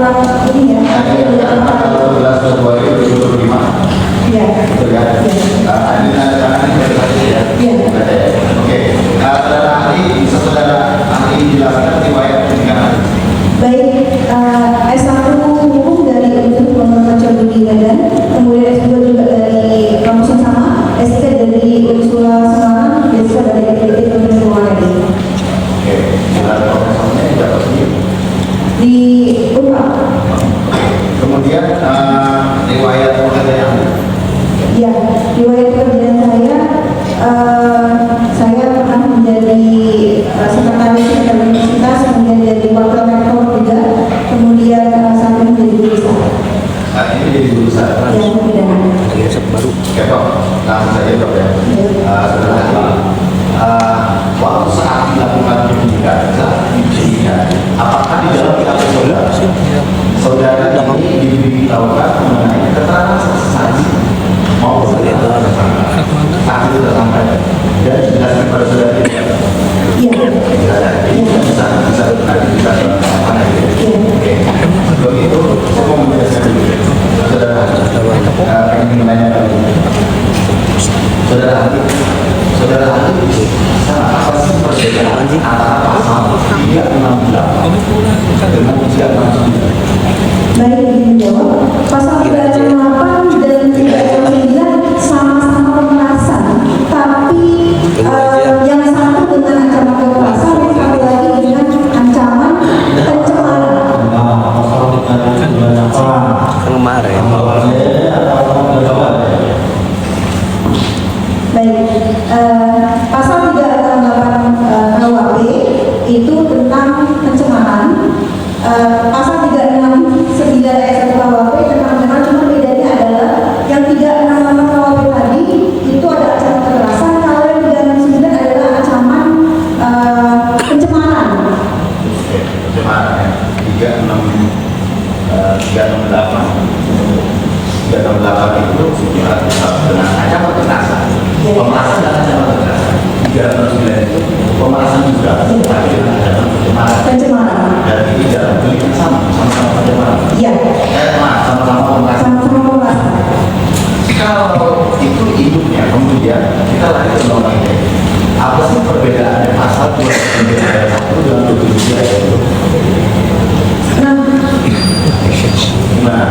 kurang ini ya. Tanggal 12 Februari 2025. Iya. Betul ya? Ada tangan ya? Iya. Oke. Saudara ahli, bisa saudara ahli jelaskan riwayat penyidikan? Baik, S1 hukum dari Universitas Muhammadiyah Budi Medan, kemudian S2 juga dari kampus yang sama, S3 dari Unisula Semarang, S3 dari FPT Universitas Muhammadiyah. Oke. Profesornya tidak resmi Di Unpad. Kemudian riwayat pekerjaan. Ya, riwayat pekerjaan saya pernah menjadi sekretaris universitas, kemudian jadi wakil rektor juga, kemudian saat ini menjadi guru besar. Saat ini jadi guru besar. Ya, pidana. baru. Oke, Prof. Langsung saja, Prof ya. Saudara ahli, waktu saat dilakukan penyidikan, apakah di dalam BAP saudara ini diberitahukan mengenai keterangan saksi maupun saksi itu tersangka dan dijelaskan pada saudara tidak? Iya. Bisa mana gitu? Oke. Sebelum itu, saya mau menjelaskan dulu. Saudara, ingin menanyakan saudara ahli, apa sih perbedaan antara pasal 368 dengan 369? Baik, ingin menjawab. Pasal 368 dan 369 sama-sama pemerasan, tapi yang satu dengan ancaman kekerasan, yang satu lagi dengan ancaman pencemaran. Kemarin. Baik, pasal 368 KUHP itu tentang pencemaran. Pasal 369 ayat 1 KUHP tentang pencemaran, cuma bedanya adalah yang 368 KUHP tadi itu ada ancaman kekerasan, kalau yang 369 adalah ancaman pencemaran. Pencemaran ya, 368 itu dengan ancaman kekerasan, pemerasan dan ancaman kekerasan. 369 itu pemerasan juga, tapi dengan ancaman pencemaran. Dan ini dalam delik yang sama-sama pencemaran. Iya. Sama-sama pemerasan. Sama-sama pemerasan. Kalau itu induknya, kemudian kita lari ke undang ini. Apa sih perbedaannya pasal 29 ayat 1 dengan 27 ayat 2? Nah, Gimana?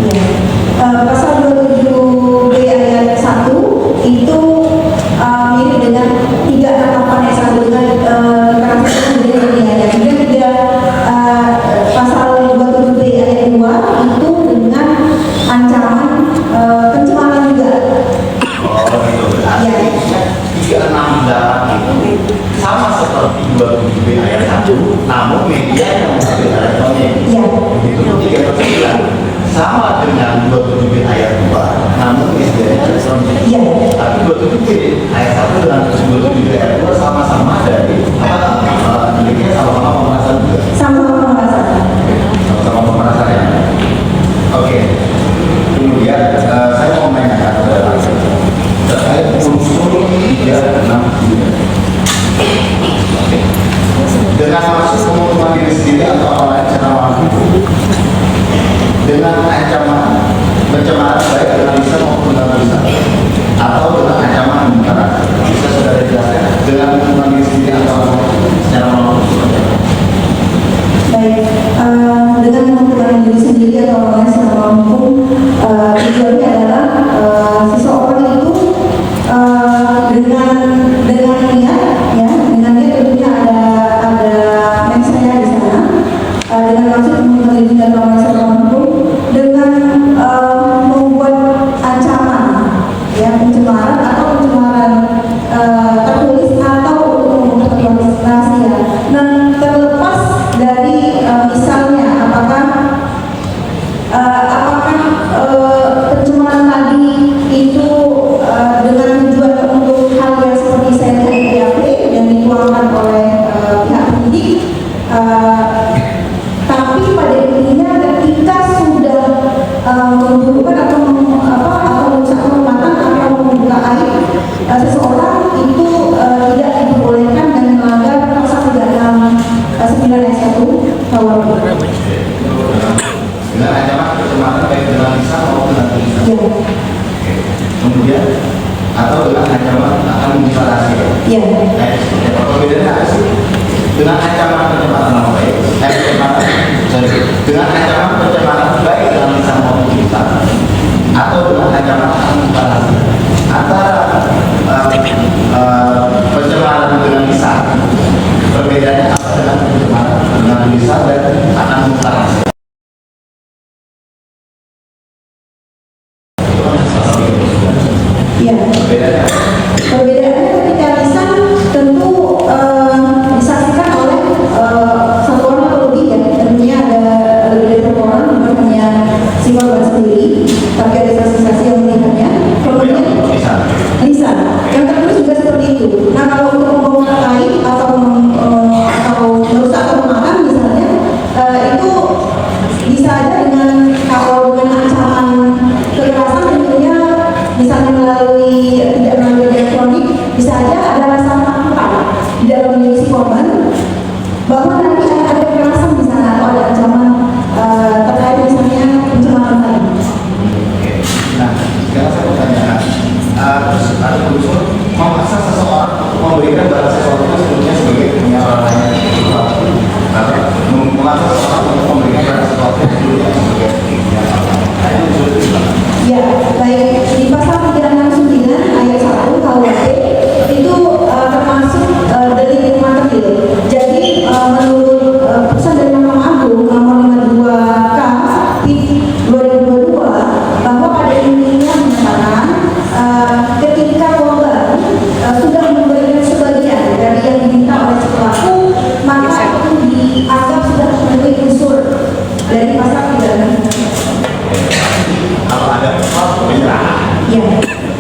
ya. Pasal 27B ayat 1 itu mirip dengan 368 ayat 1 dengan kekerasan kemudian ini. Kemudian pasal 27B ayat 2 itu dengan ancaman pencemaran juga. Oh, itu berarti 368 itu sama seperti 27B ayat 1, namun media yang mengambil elektronik. Iya. Itu 369 sama dengan 27B ayat 2, namun media yang elektronik. Iya. Tapi 27B ayat 1 dengan 27B ayat 2 sama-sama dari deliknya sama-sama pemerasan juga. Sama-sama pemerasan. Sama-sama pemerasan ya. Oke. Kemudian saya mau menanyakan terkait unsur 369. Dengan maksud pemukulan diri sendiri atau orang lain secara langsung, dengan ancaman pencemaran baik dengan lisan maupun dengan tulisan, atau dengan ancaman pembunuhan, bisa saudara jelaskan dengan pemukulan diri sendiri atau orang lain secara langsung? Baik, dengan memperbaiki diri sendiri atau orang lain secara hukum, tujuannya adalah seseorang itu dengan niat, ya, dengan niat tentunya ada mensanya di sana, dengan maksud memperbaiki diri atau orang lain secara hukum, dengan membuat ancaman, ya, pencemaran atau pencemaran tertulis atau untuk membuat rahasia. Nah, terlepas dari misalnya apakah pencemaran tadi itu dengan tujuan untuk hal yang seperti saya tadi BAP dan dituangkan oleh pihak penyidik, tapi pada intinya ketika sudah membunuhkan atau merusak kehormatan atau membuka aib seseorang itu tidak diperbolehkan dan melanggar pasal 369 ayat 1 1 KUHP. Dengan ancaman pencemaran baik dengan lisan maupun dengan tulisan. Ya, Kemudian atau dengan ancaman akan menyita rahasia. ya. Nah, apa perbedaannya apa sih? Dengan ancaman pencemaran nama baik, dengan ancaman pencemaran baik dalam lisan maupun tulisan, atau dengan ancaman akan menyita rahasia. Antara pencemaran dengan lisan, perbedaannya apa dengan pencemaran dengan tulisan dan akan menyita rahasia? Ya, perbedaannya ketika lisan tentu disaksikan oleh satu orang atau lebih ya, tentunya ada lebih dari satu orang, bukan hanya si korban sendiri, tapi ada saksi-saksi yang melihatnya. Kemudian lisan, yang tertulis juga seperti itu. Nah, kalau untuk membawa lain atau merusak atau memakan misalnya, itu bisa aja dengan kalau dengan ancaman kekerasan tentunya misalnya tidak melalui elektronik, bisa aja ada rasa takutan di dalam diri si korban bahwa nanti akan ada kekerasan di sana atau ada ancaman terkait misalnya pencemaran lain. Nah, sekarang saya mau tanyakan, terus ada unsur memaksa seseorang untuk memberikan barang sesuatu sebelumnya sebagai punya orang lain. Memaksa seseorang untuk memberikan barang sesuatu sebelumnya sebagai punya orang lain. Nah, itu unsur itu. Ya, baik di pasal 369 ayat 1 KUHP itu termasuk delik material. Jadi menurut putusan dari Mahkamah Agung nomor 52K PIK 2022 bahwa pada intinya menyatakan ketika korban sudah memberikan sebagian dari yang diminta oleh si pelaku, maka itu dianggap sudah memenuhi unsur dari pasal 369. Kalau ada penyerahan, Ya,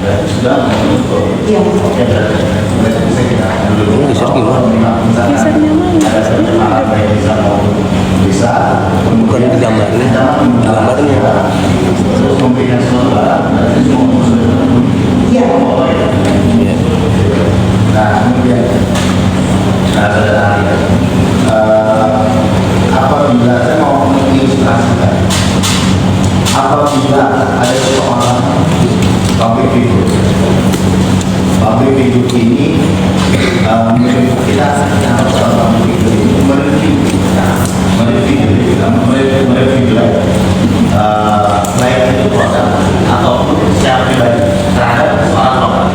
berarti sudah menutup. ya. Oke, berarti bisa kita akan dulu. Bisa gimana? Ada pencemaran baik bisa maupun bisa. Bukan di gambarnya. Gambarnya. Terus memberikan sesuatu barang, berarti semua unsur. Ya. Iya. Nah, kemudian, saudara ahli, apabila saya mau mengilustrasikan, apabila ada seseorang public figure ini menurut kita harus public figure ini mereview baik itu produk ataupun secara pribadi terhadap seorang korban.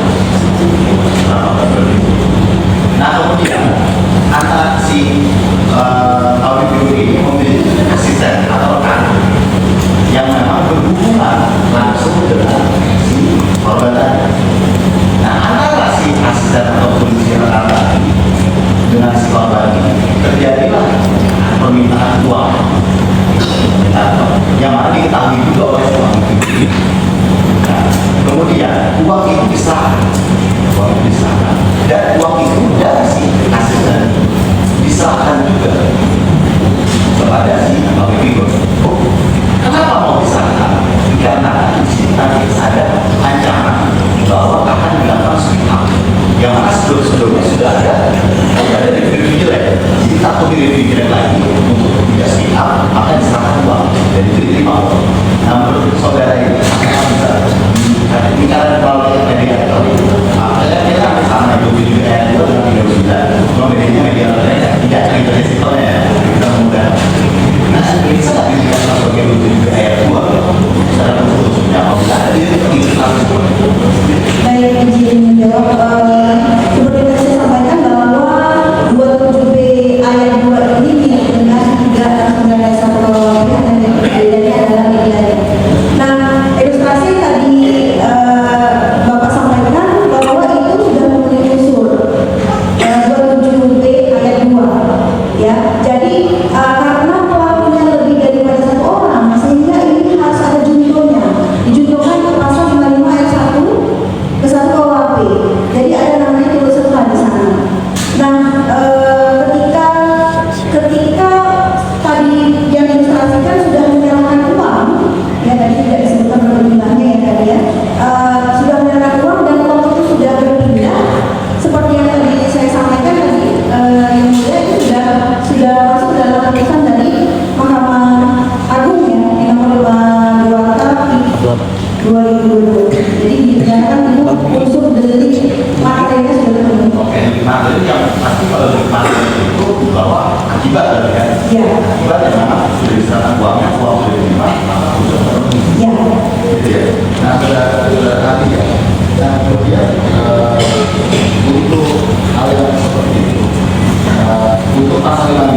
Nah, kemudian antara si public figure ini memiliki asisten atau rekan yang memang berhubungan langsung dengan si korban tadi. Nah, antara si asisten ataupun si rekan tadi dengan si korban ini terjadilah permintaan uang, yang mana diketahui juga oleh suami itu. Nah, kemudian uang itu diserahkan, dan uang itu dari si asisten diserahkan juga kepada si public figure. Kenapa mau diserahkan? Karena di sini tadi ada ancaman bahwa akan dilakukan speak up, yang mana sebelum-sebelumnya sudah ada di review jelek. Jadi takut di review jelek lagi untuk tidak speak up, maka diserahkan uang dan itu diterima. Nah, menurut saudara ini apakah bisa ini karena kalau yang media elektronik, kita ambil sama itu juga ayat 2 dengan 39. Kalau medianya media elektronik tidak cerita resikonya, kita mudah. Nah, ini sangat dilihat sebagai wujud ayat 2 secara khususnya apabila ada itu Baik, izin menjawab. Seperti yang saya sampaikan bahwa 27B ayat 2 ini dengan 3 ayat 1 KUHP yang bedanya adalah media putusan dari Mahkamah Agung ya, yang nomor 528 Jadi dipidanakan itu unsur delik materialnya sudah terpenuhi. Oke, materi yang pasti kalau dari materi itu bahwa akibat tadi kan? Ya, Akibat yang mana sudah diserahkan uangnya, uang sudah diterima, maka sudah terpenuhi. ya. Gitu ya. Nah, sudah hati ya. Dan kemudian untuk hal yang seperti itu, untuk pasal 55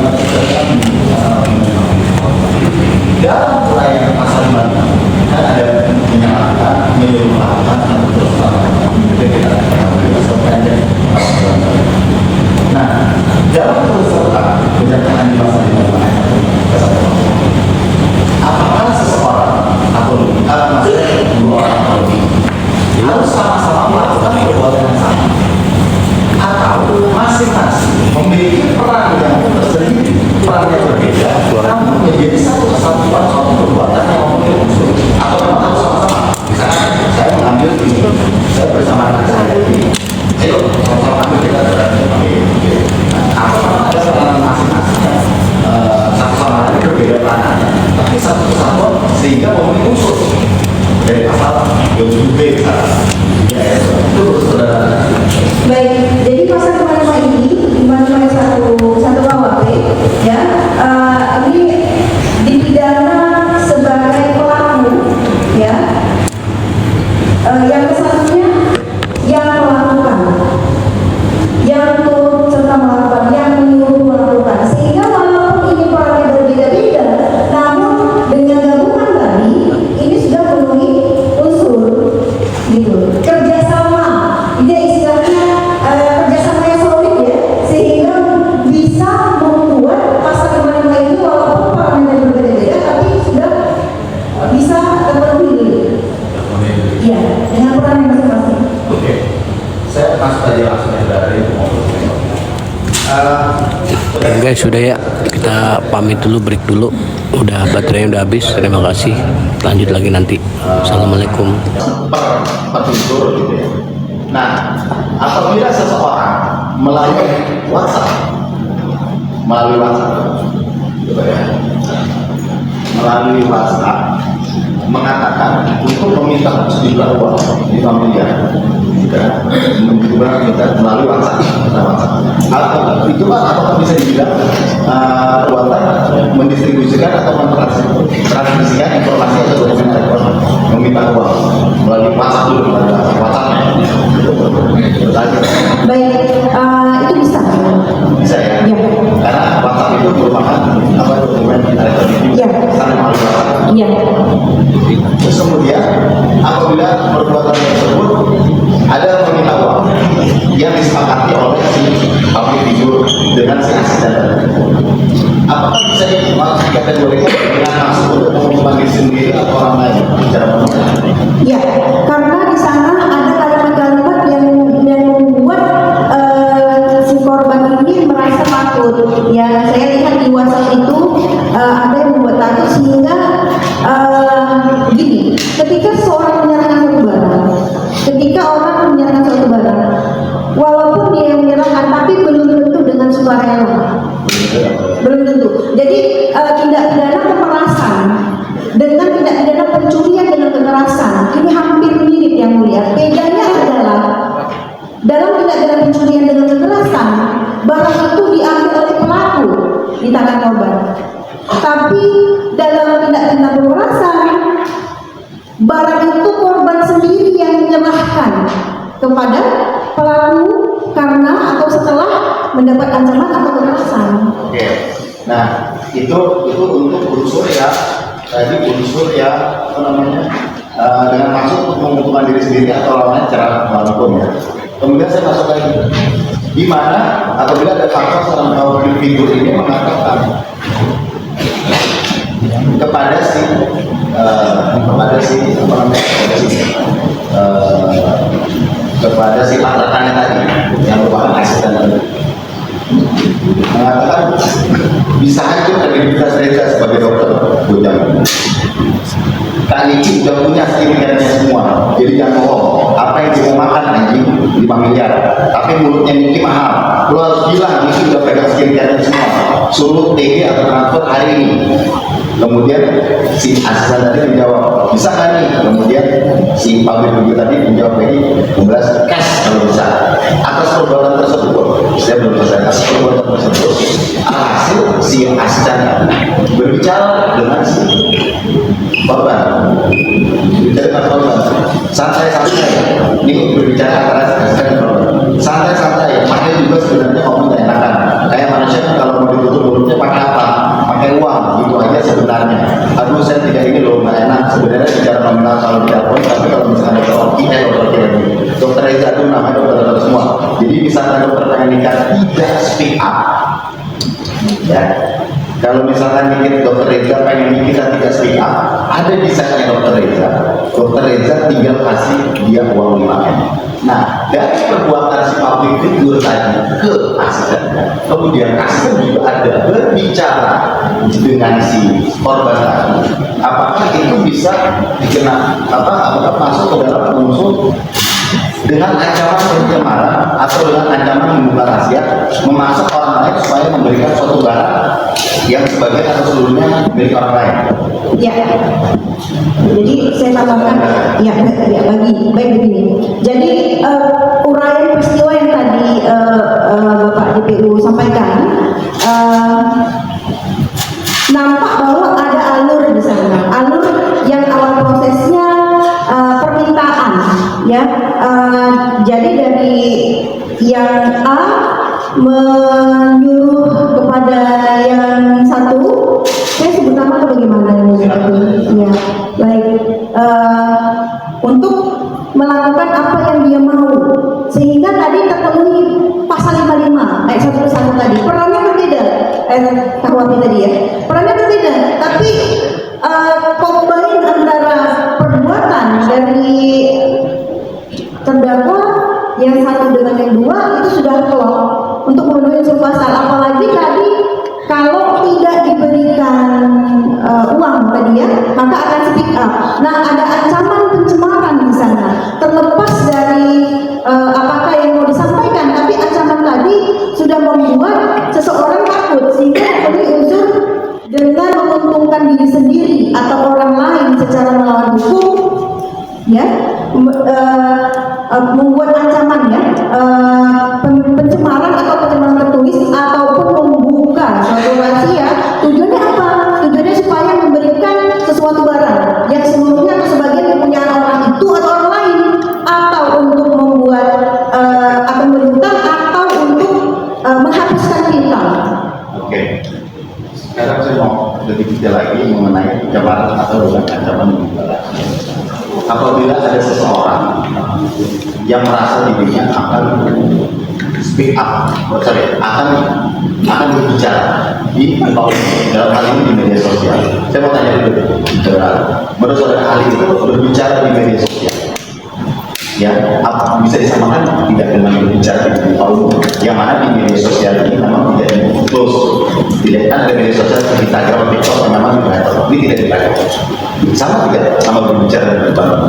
dalam uraian pasal 55 kan ada menyalahkan, menyuruh melakukan atau terus melakukan. Jadi kita pendek. Nah, dalam terus serta kejaksaan di pasal 55 apakah seseorang atau maksudnya dua orang atau lebih harus sama-sama melakukan perbuatan yang sama atau masing-masing memiliki peran yang tersendiri, peran yang berbeda, namun menjadi satu kesatuan suatu perbuatan yang memiliki unsur atau memang harus sama-sama. Misalnya saya mengambil ini, saya bersama dengan saya ini, ayo sama-sama ambil kita berarti mengambil. Atau memang ada peran masing-masing yang satu sama lain berbeda peranannya, tapi satu kesatuan sehingga memiliki unsur. Dari pasal 27B misalnya. Ya, itu saudara. Baik, jadi pasal 55 ini 55 satu KUHP ya, ini dipidana sebagai pelaku ya. Yang kesatunya yang melakukan, yang turut serta melakukan, yang menyuruh melakukan, sehingga walaupun ini perannya berbeda-beda, namun dengan gabungan tadi ini sudah memenuhi unsur gitu. Kerjasama, dia istilahnya kerjasama yang solid ya, sehingga bisa membuat pasal 55 itu walaupun perannya berbeda-beda, tapi sudah bisa terpenuhi. Iya, dengan peran yang masing-masing. Oke, saya masuk aja langsung dari Guys, sudah ya, kita pamit dulu, break dulu. Udah baterainya udah habis. Terima kasih. Lanjut lagi nanti. Assalamualaikum. Petutur gitu ya. Nah, apabila seseorang melalui WhatsApp, gitu ya, melalui WhatsApp mengatakan untuk meminta sejumlah uang 5 miliar, minta melalui WhatsApp, atau itu kan apakah bisa dibilang perbuatan mendistribusikan atau mentransmisikan informasi atau dokumen elektronik meminta uang melalui WhatsApp dulu, WhatsApp. Baik, itu bisa. Bisa ya? Ya. Karena WhatsApp itu merupakan dokumen elektronik. Ya. Saling melalui WhatsApp. Iya. Terus kemudian apabila perbuatan tersebut ada meminta uang yang disepakati oleh si public figure dengan si asisten, apakah bisa dikategorikan dengan maksud untuk mengumpulkan diri sendiri atau orang lain secara penuh? Ya, karena di sana ada kalimat-kalimat yang membuat si korban ini merasa takut. Ya, saya lihat di WhatsApp itu ada yang membuat takut sehingga gini, ketika seorang menyerahkan suatu barang, walaupun dia yang menyerahkan, tapi belum tentu dengan sukarela, belum tentu. Jadi tindak pidana pemerasan dengan tindak pidana pencurian dengan kekerasan ini hampir mirip yang mulia. Bedanya adalah dalam tindak pidana pencurian dengan kekerasan, barang itu diambil oleh pelaku di tangan korban. Tapi dalam tindak pidana pemerasan, barang itu korban sendiri yang menyerahkan kepada pelaku karena atau setelah mendapat ancaman atau kekerasan. Oke. Nah, itu untuk unsur ya, tadi unsur ya apa namanya dengan maksud untuk menguntungkan diri sendiri atau lawannya secara hukum ya. Kemudian saya masuk lagi di mana apabila ada faktor seorang public figure ini mengatakan kepada si kepada si partnernya tadi yang merupakan asisten tadi mengatakan bisa hancur kredibilitas mereka sebagai dokter bukan Kak Niki udah punya sertifikatnya semua, jadi jangan bohong apa yang dia mau makan anjing 5 miliar, tapi mulutnya Niki mahal. Lo harus bilang Niki udah pegang skincare semua, suruh TG atau transfer hari ini. Kemudian si asisten tadi menjawab, bisa nggak nih? Kemudian si pabrik begitu tadi menjawab lagi, 15 cash kalau bisa. Atas perbuatan tersebut, saya belum selesai. Atas perbuatan tersebut, alhasil si asisten berbicara dengan si korban, berbicara dengan korban, santai-santai. Ini berbicara antara asisten dan korban, santai-santai. Makanya juga sebenarnya ngomong gak enakan. Kayak manusia kan kalau mau ditutup mulutnya pakai apa? Pakai uang, gitu aja sebenarnya. Aduh saya tidak ini loh, nggak enak. Sebenarnya secara nominal kalau di telepon, tapi kalau misalnya dokter Reza itu namanya dokter semua. Jadi misalnya dokter pengen nikah tidak speak up, ya. Kalau misalkan dokter Reza pengen nikah tidak speak up, ada desainnya dokter Reza. Dokter Reza tinggal kasih dia uang 5M. Nah, dari perbuatan si public figure tadi ke asistennya, kemudian asisten juga ada berbicara dengan si korban tadi, apakah itu bisa dikenal apakah masuk ke dalam unsur dengan ancaman pencemaran atau dengan ancaman membuka rahasia, memaksa orang lain supaya memberikan suatu barang yang sebagian atau seluruhnya milik orang lain. Ya, jadi saya tambahkan, ya baik begini. Jadi uraian peristiwa yang tadi Bapak DPU sampaikan, nampak bahwa ada alur di sana, alur yang awal prosesnya permintaan, ya. Jadi dari yang A menyuruh kepada yang satu, saya sebut nama atau bagaimana? Ya, baik. Untuk melakukan apa yang dia mau, sehingga tadi terpenuhi pasal 55 ayat 1 tadi. Perannya berbeda, KUHP tadi ya. Perannya berbeda, tapi combine antara perbuatan dari terdakwa yang satu dengan yang dua itu sudah klop untuk memenuhi unsur pasal. Apalagi tadi kalau tidak diberikan uang tadi ya, maka akan speak up. Nah, ada ancaman pencemaran di sana. Terlepas dari apakah yang mau disampaikan, tapi ancaman tadi sudah membuat seseorang takut sehingga memenuhi unsur dengan menguntungkan diri sendiri atau orang lain secara melawan hukum, ya, membuat ancaman ya, pencemaran atau pencemaran tertulis ataupun membuka suatu rahasia. Tujuannya apa? Tujuannya supaya memberikan sesuatu barang yang seluruhnya atau sebagian kepunyaan orang itu atau orang lain, atau untuk membuat atau berhutang atau untuk menghapuskan piutang. Oke. Sekarang saya mau lebih detail lagi mengenai pencemaran atau dengan ancaman membuka. Apabila ada seseorang yang merasa dirinya akan speak up, akan berbicara di dalam hal ini di media sosial. Saya mau tanya dulu, menurut saudara ahli itu berbicara di media sosial, ya, apa bisa disamakan tidak dengan berbicara di forum yang mana di media sosial ini memang tidak close, tidak kan ada media sosial seperti Instagram, TikTok yang memang ini tidak dipakai. Sama tidak sama berbicara di depan